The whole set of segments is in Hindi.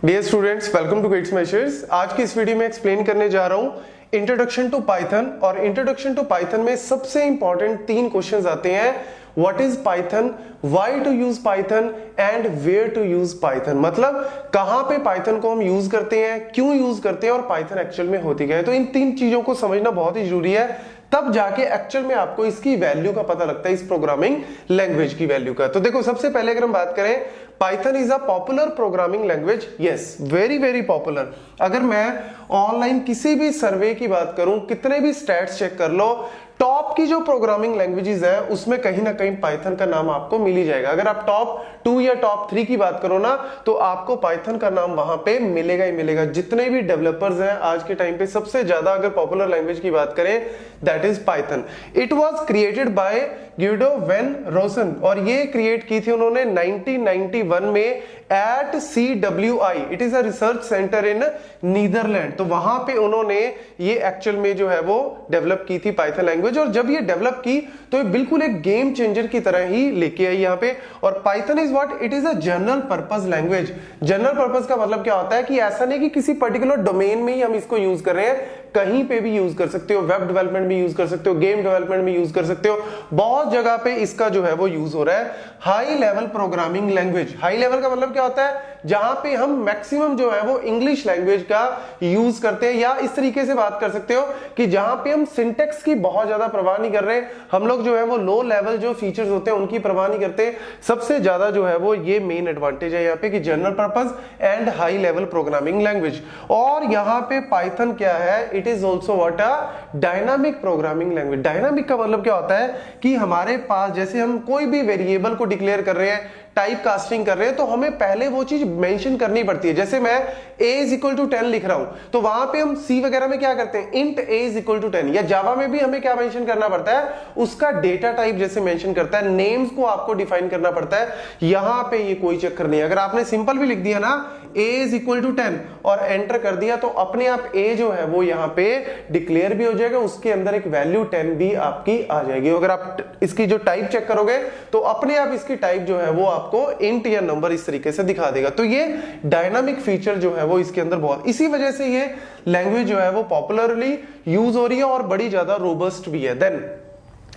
Dear students, welcome to Gate Smashers. आज की इस वीडियो में एक्सप्लेन करने जा रहा हूं इंट्रोडक्शन टू पाइथन। और इंट्रोडक्शन टू पाइथन में सबसे इंपॉर्टेंट 3 क्वेश्चंस आते हैं। What is Python, why to use Python and where to use Python. मतलब कहां पे पाइथन को हम यूज करते हैं, क्यों यूज करते हैं और पाइथन एक्चुअल में होती क्या है। तो इन 3 चीजों को समझना बहुत ही जरूरी है, तब जाके एक्चुअल में आपको इसकी वैल्यू का पता लगता है, इस प्रोग्रामिंग लैंग्वेज की वैल्यू का। तो देखो, सबसे पहले अगर हम बात करें, Python is a popular programming language. Yes, very very popular. अगर मैं ऑनलाइन किसी भी सर्वे की बात करूं, कितने भी स्टैट्स चेक कर लो, टॉप की जो प्रोग्रामिंग लैंग्वेजेस है उसमें कहीं ना कहीं पाइथन का नाम आपको मिल ही जाएगा। अगर आप टॉप 2 या टॉप 3 की बात करो ना, तो आपको पाइथन का नाम वहां पे मिलेगा ही मिलेगा। जितने भी डेवलपर्स हैं आज के टाइम पे, सबसे ज्यादा अगर पॉपुलर लैंग्वेज की बात करें, that is Python. It was created by Guido van Rossum, और ये क्रिएट की थी उन्होंने 1991 में at CWI। It is a research centre in Netherland. तो वहां पे उन्होंने ये एक्चुअल में जो है वो डेवलप की थी पाइथन लैंग्वेज। और जब ये डेवलप की तो ये बिल्कुल एक गेम चेंजर की तरह ही लेके आई यहाँ पे। और Python is what, it is a general purpose language. General purpose का मतलब क्या होता है कि ऐसा नहीं कि किसी पर्टिकुलर डोमेन में ही हम इसको यूज कर रहे हैं, कहीं पे भी यूज कर सकते हो। वेब डेवलपमेंट में यूज कर सकते हो, गेम डेवलपमेंट में यूज कर सकते हो, बहुत जगह पे इसका जो है वो यूज हो रहा है। High level programming language. High level का मतलब क्या होता है, जहां पे हम मैक्सिमम जो है वो इंग्लिश लैंग्वेज का यूज करते हैं, या इस तरीके से बात कर सकते हो कि जहां पे हम सिंटेक्स की बहुत ज्यादा परवाह नहीं कर रहे। हम लोग जो है वो लो लेवल जो फीचर्स होते हैं उनकी परवाह नहीं करते। सबसे ज्यादा जो है वो ये मेन एडवांटेज है यहाँ पे कि general purpose and high level programming language. और यहाँ पे पाइथन क्या है, it is also what a dynamic programming language. Dynamic का मतलब क्या होता है कि हमारे पास, जैसे हम कोई भी वेरिएबल को डिक्लेयर कर रहे हैं, टाइप कास्टिंग कर रहे हैं, तो हमें पहले वो चीज मेंशन करनी पड़ती है। जैसे मैं a इज इक्वल टू 10 लिख रहा हूं, तो वहां पे हम C वगैरह में क्या करते हैं, int a is equal to 10। या जावा में भी हमें क्या मेंशन करना पड़ता है, उसका डेटा टाइप जैसे मेंशन करता है, नेम्स को आपको डिफाइन करना पड़ता है। यहां पे ये कोई चक्कर नहीं है। अगर आपने सिंपल भी लिख दिया ना a इज इक्वल टू 10 और एंटर कर दिया, तो अपने आप a जो है वो यहां पे डिक्लेयर भी हो जाएगा, उसके अंदर एक वैल्यू 10 भी आपकी आ जाएगी। अगर आप इसकी जो टाइप चेक करोगे तो अपने आप इसकी टाइप जो है वो आपको इंट या नंबर इस तरीके से दिखा देगा। तो ये डायनामिक फीचर जो है वो इसके अंदर बहुत, इसी वजह से ये लैंग्वेज जो है वो पॉपुलरली यूज हो रही है और बड़ी ज्यादा रोबस्ट भी है। Then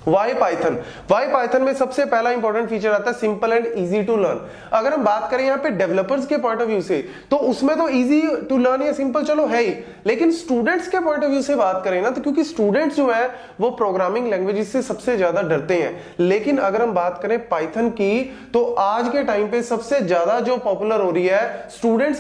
why Python. Why Python में सबसे पहला इंपॉर्टेंट फीचर आता है simple and easy to learn. अगर हम बात करें यहाँ पे डेवलपर्स के पॉइंट ऑफ व्यू से, तो उसमें तो इजी टू लर्न या सिंपल चलो है ही, लेकिन स्टूडेंट्स के पॉइंट ऑफ व्यू से बात करें ना, तो क्योंकि स्टूडेंट्स जो है वो प्रोग्रामिंग लैंग्वेजेस से सबसे ज्यादा डरते हैं। लेकिन अगर हम बात करें पाइथन की, तो आज के टाइम पे सबसे ज्यादा जो पॉपुलर हो रही है, स्टूडेंट्स